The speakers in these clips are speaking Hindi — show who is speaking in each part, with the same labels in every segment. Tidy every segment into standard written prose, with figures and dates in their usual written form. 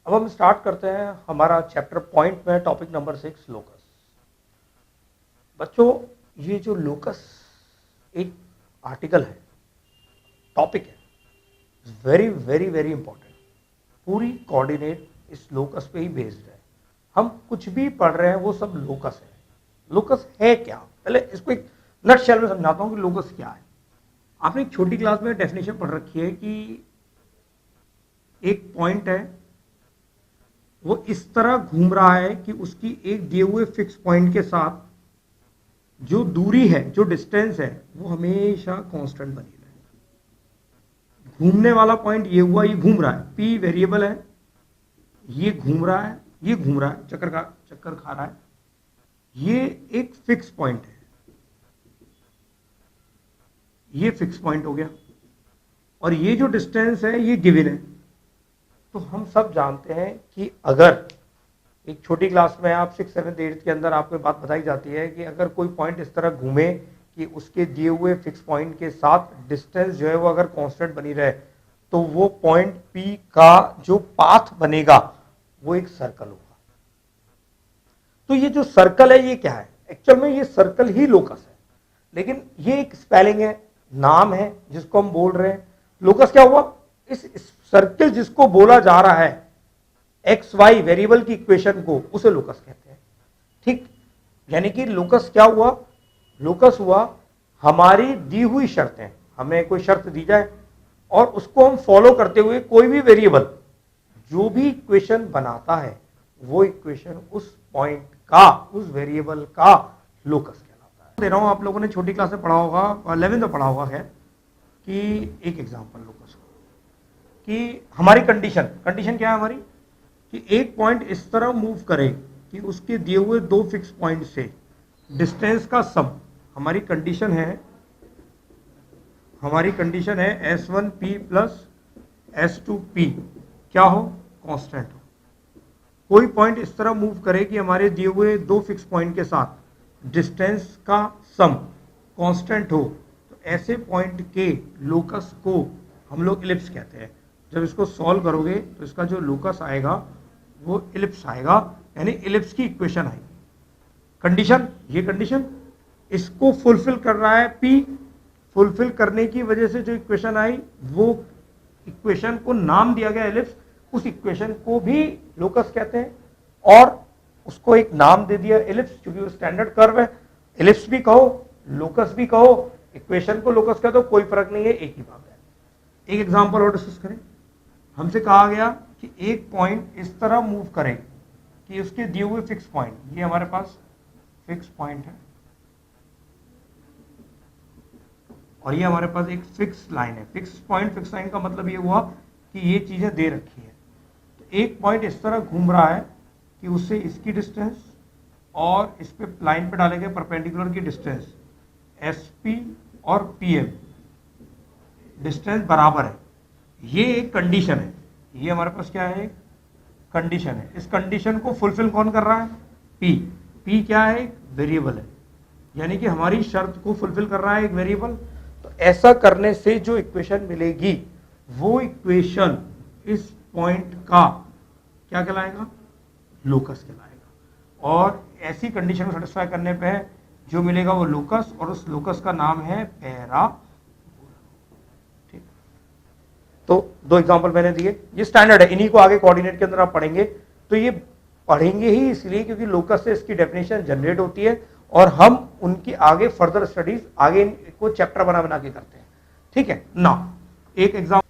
Speaker 1: अब हम स्टार्ट करते हैं हमारा चैप्टर पॉइंट में टॉपिक नंबर 6 लोकस। बच्चों, ये जो लोकस एक आर्टिकल है, टॉपिक है, वेरी वेरी वेरी इंपॉर्टेंट। पूरी कोऑर्डिनेट इस लोकस पे ही बेस्ड है। हम कुछ भी पढ़ रहे हैं वो सब लोकस है। लोकस है क्या, पहले इसको एक नटशेल में समझाता हूं कि लोकस क्या है। आपने एक छोटी क्लास में डेफिनेशन पढ़ रखी है कि एक पॉइंट है, वो इस तरह घूम रहा है कि उसकी एक दिए हुए फिक्स पॉइंट के साथ जो दूरी है, जो डिस्टेंस है, वो हमेशा कांस्टेंट बनी रहे। घूमने वाला पॉइंट ये हुआ, ये घूम रहा है, पी वेरिएबल है, ये घूम रहा है, ये घूम रहा है, चक्कर खा रहा है, ये एक फिक्स पॉइंट है, ये फिक्स पॉइंट हो गया, और ये जो डिस्टेंस है ये गिवन है। तो हम सब जानते हैं कि अगर एक छोटी क्लास में आप 6, 7, 8 के अंदर आपको बात बताई जाती है कि अगर कोई पॉइंट इस तरह घूमे कि उसके दिए हुए फिक्स पॉइंट के साथ डिस्टेंस जो है वो अगर कांस्टेंट बनी रहे, तो वो पॉइंट पी का जो पाथ बनेगा वो एक सर्कल होगा। तो ये जो सर्कल है ये क्या है, एक्चुअल में ये सर्कल ही लोकस है, लेकिन ये एक स्पेलिंग है, नाम है जिसको हम बोल रहे हैं। लोकस क्या हुआ, इस सर्कल जिसको बोला जा रहा है एक्स वाई वेरिएबल की इक्वेशन को, उसे लोकस कहते हैं। ठीक, यानी कि लोकस क्या हुआ, लोकस हुआ हमारी दी हुई शर्तें, हमें कोई शर्त दी जाए और उसको हम फॉलो करते हुए कोई भी वेरिएबल जो भी इक्वेशन बनाता है वो इक्वेशन उस पॉइंट का, उस वेरिएबल का लोकस कहलाता है। दे रहा हूं, आप लोगों ने छोटी क्लास में पढ़ा होगा, 11th में पढ़ा होगा है कि एक एग्जांपल लोकस कि हमारी कंडीशन क्या है हमारी, कि एक पॉइंट इस तरह मूव करे कि उसके दिए हुए दो फिक्स पॉइंट से डिस्टेंस का सम, हमारी कंडीशन है S1P प्लस S2P क्या हो, कांस्टेंट हो। कोई पॉइंट इस तरह मूव करे कि हमारे दिए हुए दो फिक्स पॉइंट के साथ डिस्टेंस का सम कांस्टेंट हो, तो ऐसे पॉइंट के लोकस को हम लोग इलिप्स कहते हैं। जब इसको सॉल्व करोगे तो इसका जो लोकस आएगा वो इलिप्स आएगा, यानी इलिप्स की इक्वेशन आएगी। कंडीशन, ये कंडीशन इसको फुलफिल कर रहा है, पी फुलफिल करने की वजह से जो इक्वेशन आई वो इक्वेशन को नाम दिया गया इलिप्स, उस इक्वेशन को भी लोकस कहते हैं और उसको एक नाम दे दिया इलिप्स, क्योंकि वो स्टैंडर्ड कर्व है। इलिप्स भी कहो, लोकस भी कहो, इक्वेशन को लोकस कह दो, कोई फर्क नहीं है, एक ही बात है। एक एग्जांपल और डिस्कस करें। हमसे कहा गया कि एक पॉइंट इस तरह मूव करे कि उसके दिए हुए फिक्स पॉइंट, ये हमारे पास फिक्स पॉइंट है और ये हमारे पास एक फिक्स लाइन है। फिक्स पॉइंट, फिक्स लाइन का मतलब ये हुआ कि ये चीजें दे रखी है। तो एक पॉइंट इस तरह घूम रहा है कि उससे इसकी डिस्टेंस और इस पे लाइन पे डाले गए परपेंडिकुलर की डिस्टेंस SP और PM डिस्टेंस बराबर है। ये एक कंडीशन है, ये हमारे पास क्या है, कंडीशन है। इस कंडीशन को फुलफिल कौन कर रहा है, P क्या है, एक वेरिएबल है, यानी कि हमारी शर्त को फुलफिल कर रहा है एक वेरिएबल। तो ऐसा करने से जो इक्वेशन मिलेगी वो इक्वेशन इस पॉइंट का क्या कहलाएगा, लोकस कहलाएगा। और ऐसी कंडीशन को सेटिस्फाई करने पे जो मिलेगा वो लोकस, और उस लोकस का नाम है पैराबोला। ठीक, तो दो एग्जांपल मैंने दिए, ये स्टैंडर्ड है, इन्हीं को आगे कोऑर्डिनेट के अंदर आप पढ़ेंगे। तो ये पढ़ेंगे ही इसलिए क्योंकि लोकस से इसकी डेफिनेशन जनरेट होती है और हम उनकी आगे फर्दर स्टडीज आगे को चैप्टर बना बना के करते हैं। ठीक है ना, एक एग्जांपल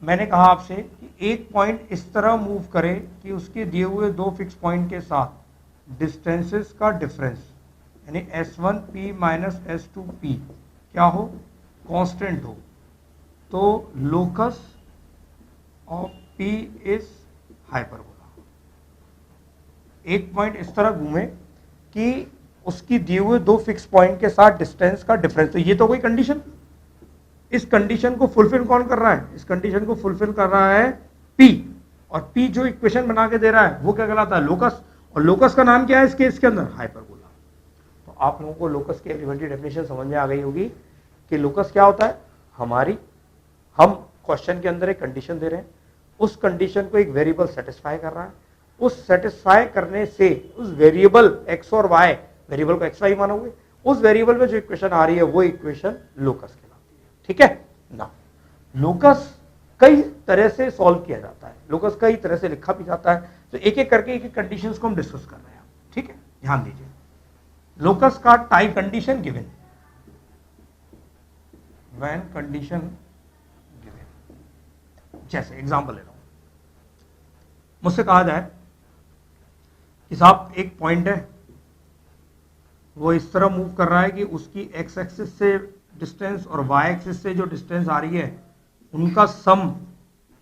Speaker 1: मैंने कहा आपसे कि एक पॉइंट इस तरह मूव करे कि उसके दिए हुए दो फिक्स पॉइंट के साथ डिस्टेंसेस का डिफरेंस, यानी S1P माइनस S2P क्या हो, कांस्टेंट हो। तो locus of P is hyperbola. एक पॉइंट इस तरह घूमे कि उसकी दिए हुए दो फिक्स पॉइंट के साथ डिस्टेंस का डिफरेंस, तो ये तो कोई कंडीशन, इस कंडीशन को फुलफिल कौन कर रहा है, इस कंडीशन को फुलफिल कर रहा है P, और P जो इक्वेशन बना के दे रहा है वो क्या कहलाता है, लोकस। और लोकस का नाम क्या है इस केस के अंदर, हाइपरबोला। तो आप लोगों को लोकस की एलिमेंट्री डेफिनेशन समझ में आ गई होगी कि लोकस क्या होता है। हम क्वेश्चन के अंदर एक कंडीशन दे रहे हैं, उस कंडीशन को एक वेरिएबल सेटिस्फाई कर रहा है, उस सेटिस्फाई करने से उस वेरिएबल एक्स और वाई, वेरिएबल को एक्स वाई मानोगे, उस वेरिएबल में जो इक्वेशन आ रही है वो इक्वेशन लोकस कहलाती है। ठीक है ना। लोकस कई तरह से सॉल्व किया जाता है, लोकस कई तरह से लिखा भी जाता है, तो एक एक करके एक एक कंडीशंस को हम डिस्कस कर रहे हैं। ठीक है, ध्यान दीजिए। लोकस का type condition given, when condition given, जैसे एग्जांपल ले रहा हूं, मुझसे कहा जाए कि साहब एक पॉइंट है, वो इस तरह मूव कर रहा है कि उसकी एक्स एक्सिस से डिस्टेंस और वाई एक्सिस से जो डिस्टेंस आ रही है उनका सम,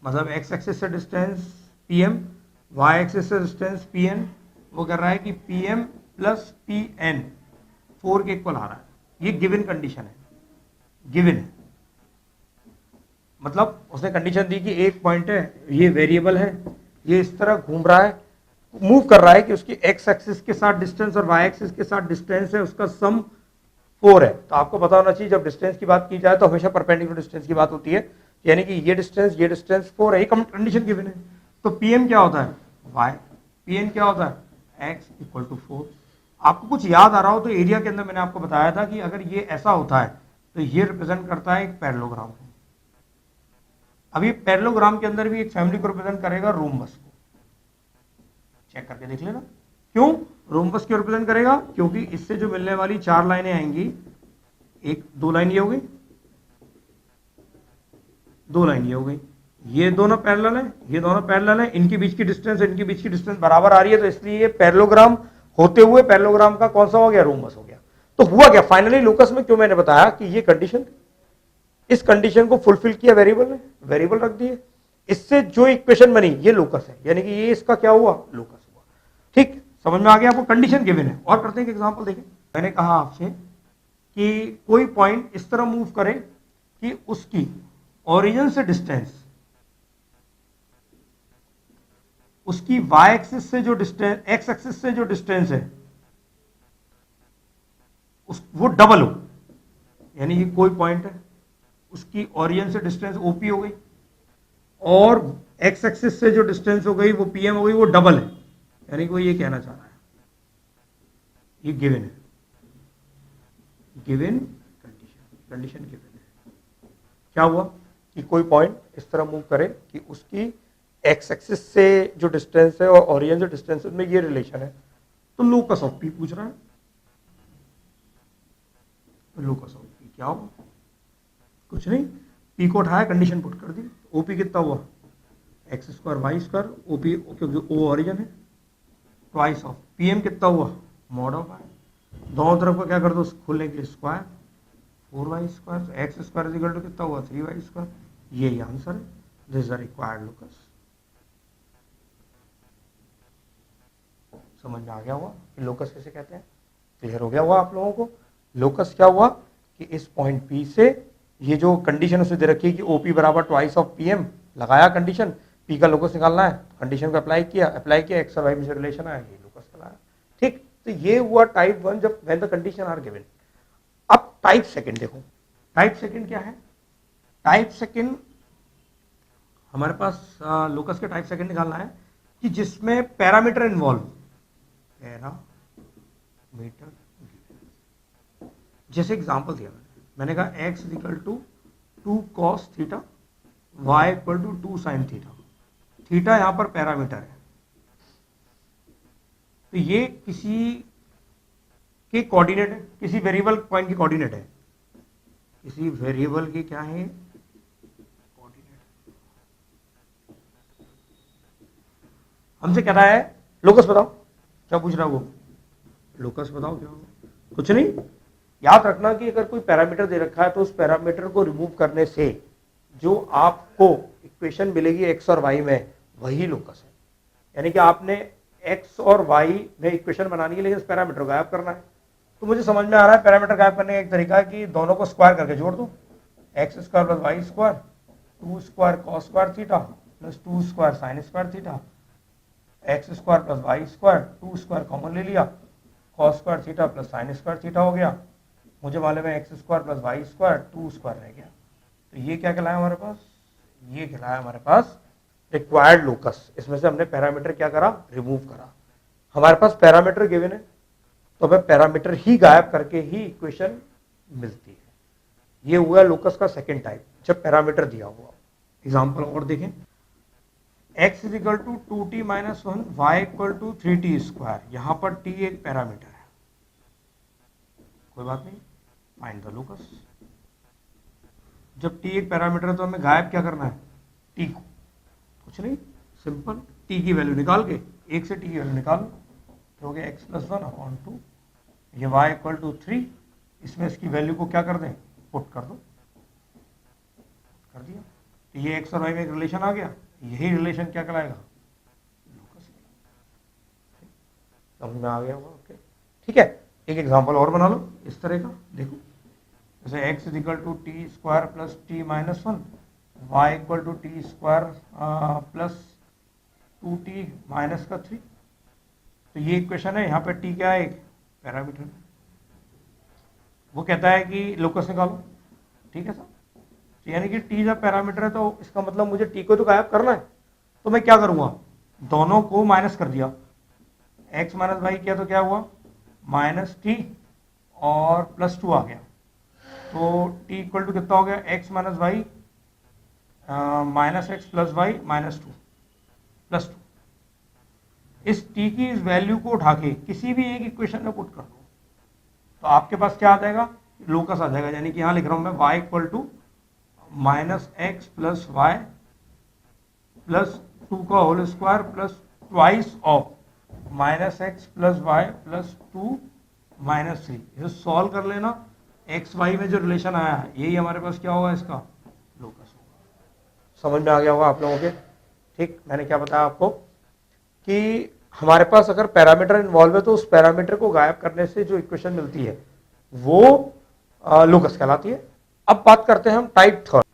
Speaker 1: मतलब एक्स एक्सिस से डिस्टेंस pm, वाई एक्सिस से डिस्टेंस pn, वो कर रहा है कि pm प्लस pn 4 के इक्वल आ रहा है। ये गिवन कंडीशन है, गिवन है, मतलब उसने कंडीशन दी कि एक पॉइंट है, ये वेरिएबल है, ये इस तरह घूम रहा है, मूव कर रहा है कि उसकी एक्स एक्सिस के साथ डिस्टेंस और वाई एक्सिस के साथ डिस्टेंस है, उसका सम 4 है। तो आपको पता होना चाहिए जब डिस्टेंस की बात की जाए तो हमेशा परपेंडिकुलर डिस्टेंस की बात होती है, यानी कि ये डिस्टेंस 4 है, ये कंडीशन गिवन है। तो पीएम क्या होता है y, पीएन क्या होता है x इक्वल टू 4। आपको कुछ याद आ रहा हो तो एरिया के अंदर मैंने आपको बताया था कि अगर ये ऐसा होता है तो ये रिप्रेजेंट करता है एक पैरेललोग्राम को। अब ये पैरेललोग्राम के अंदर भी एक फैमिली को रिप्रेजेंट करेगा रोम्बस को, चेक करके देख लेना। क्यों रोम्बस क्यों रिप्रेजेंट करेगा? क्योंकि इससे जो मिलने वाली 4 लाइनें आएंगी, एक 2 लाइन ये हो गई, 2 लाइन ये हो गई, ये दोनों पैरेलल है, ये दोनों पैरेलल है, इनके बीच की डिस्टेंस इनके बीच की डिस्टेंस बराबर आ रही है, तो इसलिए ये पैरेललोग्राम होते हुए पैरेललोग्राम का कौन सा हो गया? रोम्बस हो गया। तो हुआ क्या फाइनली लोकस में? क्यों मैंने बताया कि ये कंडीशन, इस कंडीशन को फुलफिल किया वेरिएबल ने, वेरिएबल रख दिए, इससे जो इक्वेशन बनी ये लोकस है, यानी कि ये इसका क्या हुआ? लोकस हुआ। ठीक, समझ में आ गया आपको? कंडीशन गिवन है। और करते हैं एक एग्जांपल देखें। मैंने कहा आपसे कि कोई पॉइंट इस तरह मूव करे कि उसकी ओरिजिन से डिस्टेंस, उसकी y एक्सिस से जो डिस्टेंस, x एक्सिस से जो डिस्टेंस है वो डबल हो, यानी कि कोई पॉइंट है, उसकी ओरिजिन से डिस्टेंस OP हो गई और x एक्सिस से जो डिस्टेंस हो गई वो PM हो गई, वो डबल है, यानी कि वो ये कहना चाह रहा है, ये गिवन है, गिवन कंडीशन, कंडीशन गिवन है। क्या हुआ कि कोई पॉइंट इस तरह मूव करे कि उसकी एक्स एक्सिस से जो डिस्टेंस है और ओरिजिन से डिस्टेंस में ये रिलेशन है, तो लोकस ऑफ पी पूछ रहा है। तो लोकस ऑफ पी क्या होगा? कुछ नहीं, पी को उठाया, कंडीशन पुट कर दी, ओपी कितना हुआ? X square y square, OP क्योंकि ओ ओरिजिन है, ट्वाइस ऑफ पीएम कितना हुआ? मॉड ऑफ आई, दोनों तरफ को क्या कर दो खोलने के लिए square, 4y square, x square is equal to कितना हुआ? 3y square. ये आंसर है, this is the required locus. समझ में आ गया होगा कि लोकस कैसे कहते हैं? क्लियर हो गया हुआ आप लोगों को? लोकस क्या हुआ कि इस पॉइंट P से ये जो कंडीशन उसे दे रखी है कि OP बराबर ट्वाइस ऑफ PM, लगाया कंडीशन, P का लोकस निकालना है, कंडीशन को अप्लाई किया, एक्स और वाई में से रिलेशन आया, ये लोकस लगाया। ठीक, तो ये हुआ टाइप 1 जब when the condition are given. अब टाइप सेकंड देखो, टाइप सेकंड क्या है? टाइप सेकंड हमारे पास लोकस के टाइप सेकंड निकालना है कि जिसमें पैरामीटर इन्वॉल्व, पैरामीटर, जैसे एग्जांपल दिया मैंने कहा x equal to 2 cos theta, y equal to 2 sin theta, theta यहां पर पैरामीटर है, तो ये किसी के कोऑर्डिनेट है, किसी वेरिएबल पॉइंट की कोऑर्डिनेट है, किसी वेरिएबल की क्या है? कोऑर्डिनेट। हमसे कह रहा है लोकस बताओ, क्या पूछ रहा है वो? लोकस बताओ क्या होगा? कुछ नहीं, याद रखना कि अगर कोई पैरामीटर दे रखा है तो उस पैरामीटर को रिमूव करने से जो आपको इक्वेशन मिलेगी एक्स और वाई में, वही लोकस है। यानी कि आपने एक्स और वाई में इक्वेशन बनानी है लेकिन उस पैरामीटर को गायब करना है। तो मुझे समझ में आ रहा है पैरामीटर गायब करने का एक तरीका है कि दोनों को स्क्वायर करके जोड़ दो, x square plus y square, 2 square cos square theta plus 2 square sine square theta, x square plus y square, 2 square common ले लिया, cos square theta plus sine square theta हो गया। मुझे मालूम है x square plus y square, 2 square रह गया, तो ये क्या कहलाया हमारे पास? ये कहलाया हमारे पास रिक्वायर्ड लोकस, इसमें से हमने पैरामीटर क्या करा, रिमूव करा। हमारे पास पैरामीटर गिवन है तो हमें पैरामीटर ही गायब करके ही इक्वेशन मिलती है। ये हुआ लोकस का सेकंड टाइप, जब पैरामीटर दिया हुआ। एग्जांपल और देखें, x is equal to 2t minus 1, y equal to 3t square. यहां पर t एक पैरामीटर है, कोई बात नहीं, फाइंड द लोकस। जब t एक पैरामीटर है तो हमें गायब क्या करना है, t को, कुछ नहीं, सिंपल t की वैल्यू निकाल के 1 से t की वैल्यू निकालो तो हो गया x प्लस 1 अपॉन 2, ये y इक्वल टू 3, इसमें इसकी वैल्यू को क्या कर दें, पुट कर दो, कर दिया, तो ये x और y में एक रिलेशन आ गया, यही रिलेशन क्या कहलाएगा, लोकस। समझ में आ गया होगा, ओके ठीक है। एक एग्जांपल और बना लो इस तरह का, देखो जैसे x is equal to t square plus t minus 1, y equal to t square plus 2t minus का 3। तो ये इक्वेशन है, यहाँ पे t क्या है, एक पैरामीटर। वो कहता है कि लोकस निकालो, ठीक है सर। तो यानी कि t जब पैरामीटर है तो इसका मतलब मुझे t को तो गायब करना है, तो मैं क्या करूंगा, दोनों को माइनस कर दिया, x माइनस वाई किया तो क्या हुआ, माइनस टी और प्लस 2 आ गया, तो t इक्वल टू कितना हो गया, x minus y minus x plus y minus 2 plus 2। इस t की इस वैल्यू को उठा के किसी भी एक इक्वेशन में पुट कर दो तो आपके पास क्या आ जाएगा, लोकस आ जाएगा। यानी कि यहाँ लिख रहा हूं मैं y equal to minus x plus y plus 2 का whole square plus twice of minus x plus y plus 2 minus 3। इसे सॉल्व कर लेना, एक्स वाई में जो रिलेशन आया है यही हमारे पास क्या होगा, इसका लोकस होगा। समझ में आ गया होगा आप लोगों के, ठीक। मैंने क्या बताया आपको कि हमारे पास अगर पैरामीटर इन्वॉल्व है तो उस पैरामीटर को गायब करने से जो इक्वेशन मिलती है वो लोकस कहलाती है। अब बात करते हैं हम type third,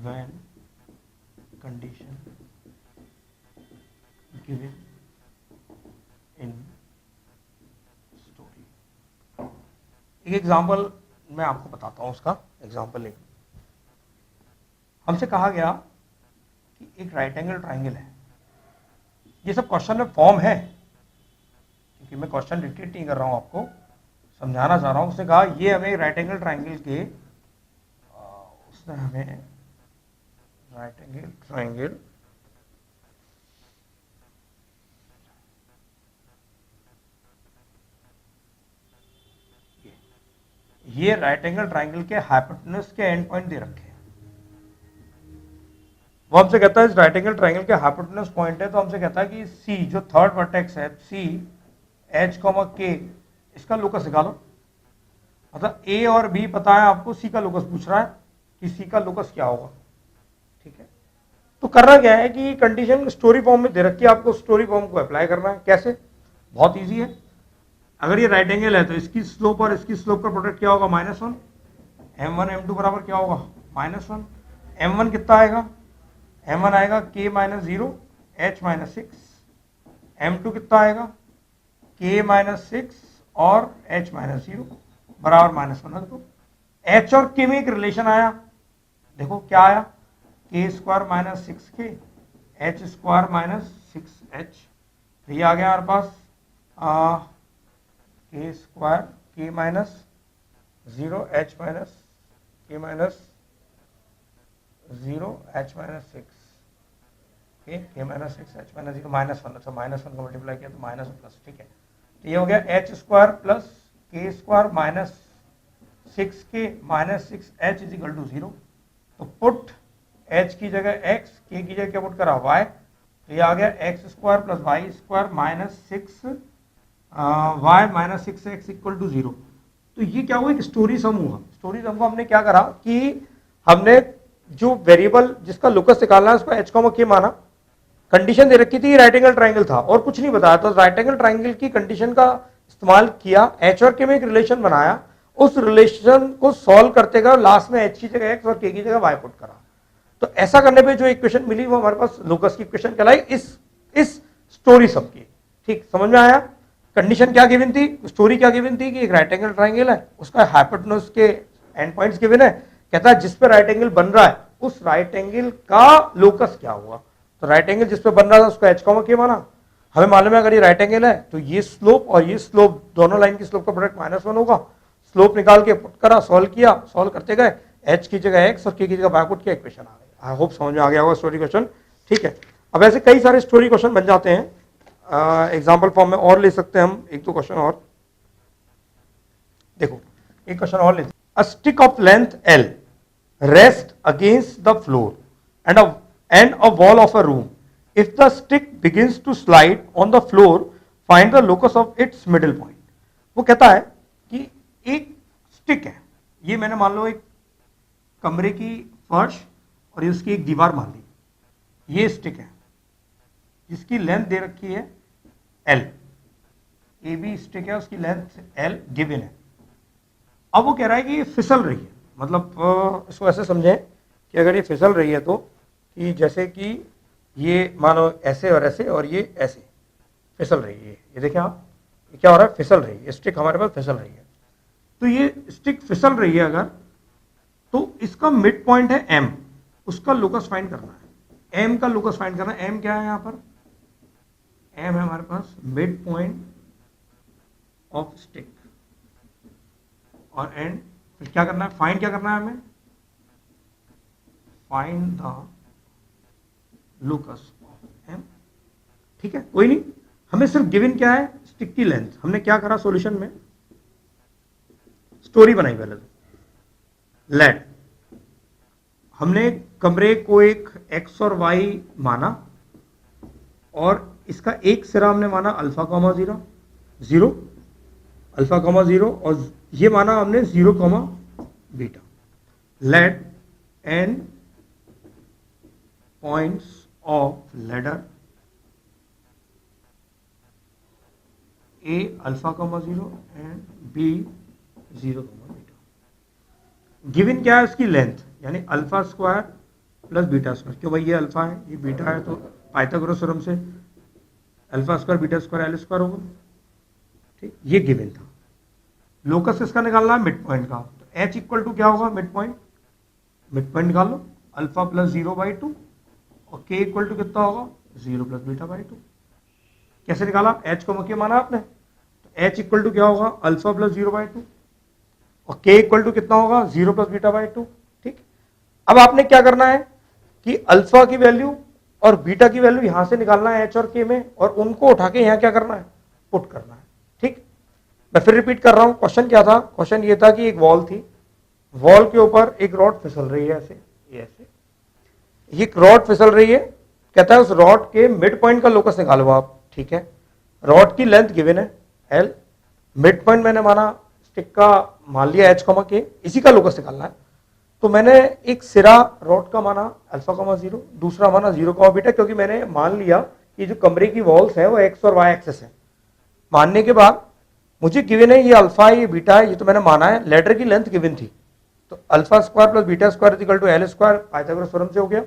Speaker 1: when condition given in story. एक एग्जांपल मैं आपको बताता हूं, उसका एग्जांपल लें। हमसे कहा गया कि एक राइट एंगल ट्राइंगल है, ये सब क्वेश्चन में फॉर्म है क्योंकि मैं क्वेश्चन रिपीट नहीं कर रहा हूं, आपको समझाना चाह रहा हूं। उसने कहा ये हमें राइट एंगल ट्राइंगल के, उसने हमें राइट एंगल ट्राइंगल ये राइट एंगल ट्राइंगल के हाइपोटेन्यूज के एंड पॉइंट दे रखे हैं। वो हमसे कहता है इस राइट एंगल ट्राइंगल के हाइपोटेन्यूज पॉइंट है, तो हमसे कहता है कि सी जो थर्ड वर्टेक्स है, सी एच कॉमा के, इसका लोकस निकालो। मतलब ए और बी पता है आपको, सी का लोकस पूछ रहा है कि सी का लोकस क्या होगा, ठीक है। तो करना क्या है कि कंडीशन स्टोरी फॉर्म में दे रखी है, आपको स्टोरी फॉर्म को अप्लाई करना है। कैसे, बहुत ईजी है। अगर ये राइट एंगल है तो इसकी स्लोप और इसकी स्लोप का प्रोडक्ट क्या होगा, -1। m1 m2 बराबर क्या होगा, -1। m1 कितना आएगा, m1 आएगा k minus 0 h minus 6। m2 कितना आएगा, k माइनस 6 और h माइनस 0 बराबर -1 रख दो। h और k में एक रिलेशन आया, देखो क्या आया, k square minus 6k h square minus 6h। तो ये आ गया हमारे पास k square k minus 0 h minus k minus 0 h minus 6 k minus 6 h minus 0 -1। अच्छा -1 का मल्टीप्लाई किया तो माइनस प्लस, ठीक है। तो ये हो गया h square plus k square minus 6k minus 6h is equal to 0। तो पुट h की जगह x, k की जगह क्या पुट करा, y। तो ये आ गया x square plus y square minus 6 y minus 6x equal to 0। तो ये क्या हुआ, एक स्टोरी सम हुआ। स्टोरी सम को हमने क्या करा कि हमने जो वेरिएबल जिसका लोकस निकालना है उसको h, k माना। कंडीशन दे रखी थी राइट एंगल ट्राइंगल था और कुछ नहीं बताया, तो राइट एंगल ट्राइंगल की कंडीशन का इस्तेमाल किया, h और k में एक रिलेशन बनाया, उस रिलेशन को सॉल्व करते गए, लास्ट में h की जगह x और k की जगह y पुट करा। तो ऐसा करने पे जो इक्वेशन मिली वो हमारे पास लोकस की इक्वेशन कहलाई, इस स्टोरी सम की। ठीक, समझ में आया। कंडीशन क्या गिवन थी, स्टोरी क्या गिवन थी कि एक राइट एंगल ट्राइंगल है, उसका हाइपोटेन्यूज के एंड पॉइंट्स गिवन है। कहता है जिस पे राइट एंगल बन रहा है उस राइट एंगल का लोकस क्या हुआ। तो राइट एंगल जिस पे बन रहा था उसको एच कॉमा के माना। हमें मालूम है अगर ये राइट एंगल है तो ये स्लोप और ये स्लोप, दोनों लाइन की स्लोप का प्रोडक्ट -1 होगा। स्लोप निकाल के पुट करा, सॉल्व किया, सॉल्व करते गए, एच की जगह एक्स और के की जगह वाई पुट किया, इक्वेशन आ गई। आई होप समझ में आ गया होगा स्टोरी क्वेश्चन। ठीक है, अब ऐसे कई सारे स्टोरी क्वेश्चन बन जाते हैं, एग्जाम्पल फॉर्म में और ले सकते हैं हम एक दो क्वेश्चन और। देखो एक क्वेश्चन और लेते हैं। A stick of length L rest against the floor and a wall of a room. If the stick begins to slide on the floor find the locus of its middle point. वो कहता है कि एक स्टिक है, ये मैंने मान लो एक कमरे की फर्श और उसकी एक दीवार मान ली, ये स्टिक है जिसकी लेंथ दे रखी है L, ए बी स्टिक है, उसकी लेंथ L गिवन है। अब वो कह रहा है कि ये फिसल रही है, मतलब इसको ऐसे समझें कि अगर ये फिसल रही है तो कि जैसे कि ये मानो ऐसे और ऐसे और ये ऐसे फिसल रही है, ये देखें आप, ये क्या हो रहा है, फिसल रही है, स्टिक हमारे पास फिसल रही है। तो ये स्टिक फिसल रही है अगर, तो इसका मिड पॉइंट है M, उसका लोकस फाइंड करना है। M का लोकस फाइंड करना है। M क्या है यहाँ पर, M है हमारे पास मिड पॉइंट ऑफ स्टिक, और एंड फिर क्या करना है, फाइंड क्या करना है हमें, find the locus of M। ठीक है, कोई नहीं, हमें सिर्फ गिवन क्या है, स्टिक की लेंथ। हमने क्या करा सॉल्यूशन में, स्टोरी बनाई पहले तो। लेट हमने कमरे को एक x और y माना और इसका एक सिरा हमने माना अल्फा कॉमा 0 अल्फा कॉमा 0 और ये माना हमने 0 comma beta. Let n points of ladder a alpha comma 0 and b 0 comma beta. Given क्या है, उसकी लेंथ, यानी alpha square plus beta square. क्यों भाई, ये अल्फा है ये बीटा है, तो पाइथागोरस थ्योरम से alpha square beta square L square होगा। ठीक, ये गिवन था। लोकस किसका निकालना है, मिड पॉइंट का। तो एच इक्वल टू क्या होगा, मिड पॉइंट निकाल लो, अल्फा प्लस 0/2 और के इक्वल टू कितना होगा, 0 प्लस बीटा/2। कैसे निकाला, एच को मुख्य माना आपने, तो एच इक्वल टू क्या होगा, अल्फा प्लस 0/2 और के इक्वल टू कितना होगा, 0 प्लस बीटा/2। ठीक, अब आपने क्या करना है कि अल्फा की वैल्यू और बीटा की वैल्यू यहां से निकालना है एच और के में, और उनको उठा के यहां क्या करना है, पुट करना है। ठीक, मैं फिर रिपीट कर रहा हूं, क्वेश्चन क्या था, क्वेश्चन ये था कि एक वॉल थी, वॉल के ऊपर एक रॉड फिसल रही है ऐसे, ये ऐसे, ये रॉड फिसल रही है, कहता है उस रॉड के मिड पॉइंट का लोकस निकालो आप। ठीक है, रॉड की लेंथ गिवन है L, मिड पॉइंट मैंने माना स्टिक का मान लिया h कॉमा के, इसी का लोकस निकालना है। तो मैंने एक सिरा रॉड का माना अल्फा कॉमा 0, दूसरा माना 0 कॉमा बीटा, क्योंकि मैंने मान लिया कि जो कमरे की वॉल्स है वो x और y एक्सेस है। मानने के बाद मुझे गिवन है ये अल्फा है ये बीटा है, ये तो मैंने माना है, लेटर की लेंथ गिवन थी, तो alpha square plus beta square equal to L square, Pythagoras theorem से हो गया।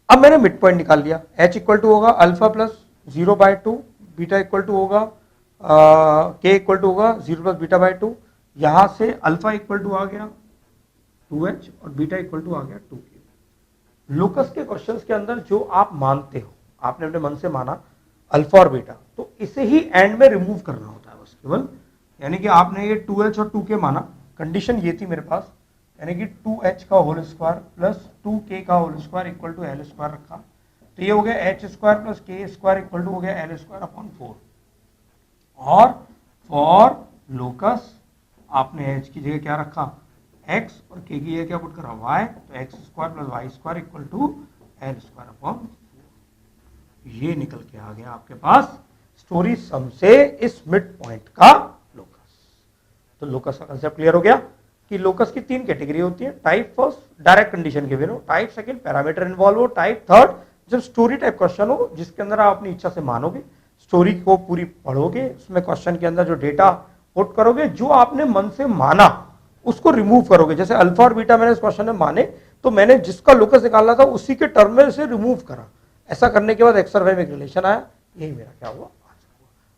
Speaker 1: अब मैंने मिड पॉइंट निकाल लिया, h इक्वल टू होगा alpha plus 0/2, beta equal to होगा के इक्वल टू होगा 0 प्लस बीटा/2। यहां से अल्फा इक्वल टू आ गया 2h और बीटा इक्वल टू आ गया 2k। लोकस के क्वेश्चंस के अंदर जो आप मानते हो, आपने अपने मन से माना अल्फा और बीटा, तो इसे ही एंड में रिमूव करना होता है बस केवल। यानी कि आपने ये 2h और 2k माना, कंडीशन ये थी मेरे पास, यानी कि 2h का होल स्क्वायर प्लस 2k का whole square equal to L square रखा, तो ये हो गया h square plus k square equal to हो गया एल स्क्वायर अपॉन 4। और फॉर लोकस आपने h की जगह क्या रखा, x और k की जगह क्या पुट करा, y, तो x square plus y square equal to L square upon 4। ये निकल के आ गया आपके पास स्टोरी सम से इस मिड पॉइंट का लोकस। तो लोकस का कंसेप्ट क्लियर हो गया कि लोकस की 3 कैटेगरी होती है। Type first direct condition given हो, टाइप सेकंड पैरामीटर इन्वॉल्व हो, टाइप थर्ड जब स्टोरी टाइप क्वेश्चन हो जिसके अंदर आप अपनी इच्छा से मानोगे, स्टोरी को पूरी पढ़ोगे, उसमें क्वेश्चन के अंदर जो डेटा पुट करोगे, जो आपने मन से माना उसको रिमूव करोगे। जैसे अल्फा और बीटा मैंने इस क्वेश्चन में माने, तो मैंने जिसका लोकस निकालना था उसी के टर्म में से रिमूव करा। ऐसा करने के बाद एक्स और वाई में एक रिलेशन आया, यही मेरा क्या हुआ,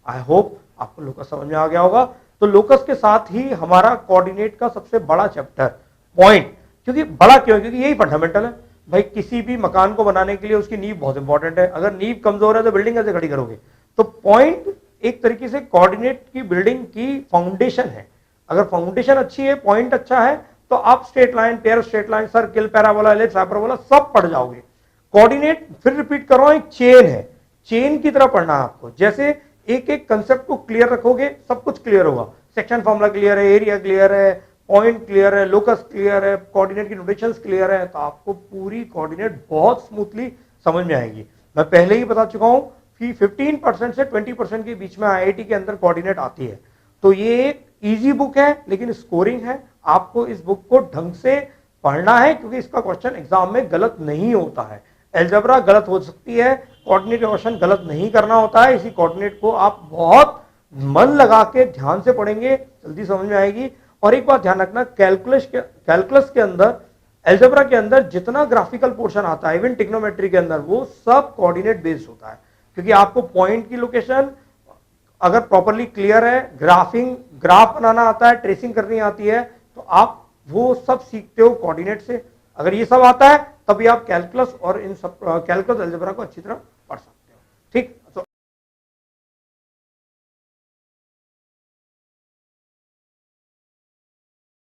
Speaker 1: आई होप आपको लोकस समझ में आ गया होगा। तो लोकस के साथ ही हमारा कोऑर्डिनेट का सबसे बड़ा चैप्टर पॉइंट, क्योंकि बड़ा क्यों है, क्योंकि यही फंडामेंटल है भाई, किसी भी मकान को बनाने के लिए उसकी नींव बहुत इंपॉर्टेंट है, अगर नींव कमजोर है तो बिल्डिंग कैसे खड़ी करोगे। तो पॉइंट एक तरीके से कोऑर्डिनेट की बिल्डिंग की फाउंडेशन है, अगर फाउंडेशन अच्छी है, पॉइंट अच्छा है, तो आप straight line, pair straight line, circle, parabola, ellipse, hyperbola सब पढ़ जाओगे। कोऑर्डिनेट फिर रिपीट कर रहा हूं, एक चेन है, चेन की तरह पढ़ना है आपको। जैसे एक एक कंसेप्ट को क्लियर रखोगे सब कुछ क्लियर होगा, सेक्शन फॉर्मूला क्लियर है, एरिया क्लियर है, पॉइंट क्लियर है, लोकस क्लियर है, कोऑर्डिनेट की नोटेशंस क्लियर है, तो आपको पूरी कोऑर्डिनेट बहुत स्मूथली समझ में आएगी। मैं पहले ही बता चुका हूं कि 15% से 20% के बीच में आईआईटी के अंदर कोऑर्डिनेट आती है। तो ये एक इजी बुक है लेकिन स्कोरिंग है, आपको इस बुक को ढंग से पढ़ना है, क्योंकि इसका क्वेश्चन एग्जाम में गलत नहीं होता है। एल्जेब्रा गलत हो सकती है, कोऑर्डिनेट क्वेश्चन गलत नहीं करना होता है। इसी कोऑर्डिनेट को आप बहुत मन लगा के ध्यान से पढ़ेंगे, जल्दी समझ में आएगी। और एक बात ध्यान रखना, कैलकुलस के अंदर, एल्जेब्रा के अंदर जितना ग्राफिकल पोर्शन आता है, इवन ट्रिग्नोमेट्री के अंदर, वो सब कोऑर्डिनेट बेस्ड होता है, क्योंकि आपको पॉइंट की लोकेशन अगर प्रॉपरली क्लियर है, ग्राफ बनाना आता है, ट्रेसिंग करनी आती है, तो आप वो सब सीखते हो कोऑर्डिनेट से। अगर ये सब आता है तभी आप कैलकुलस और इन सब कैलकुलस, अलजेब्रा को अच्छी तरह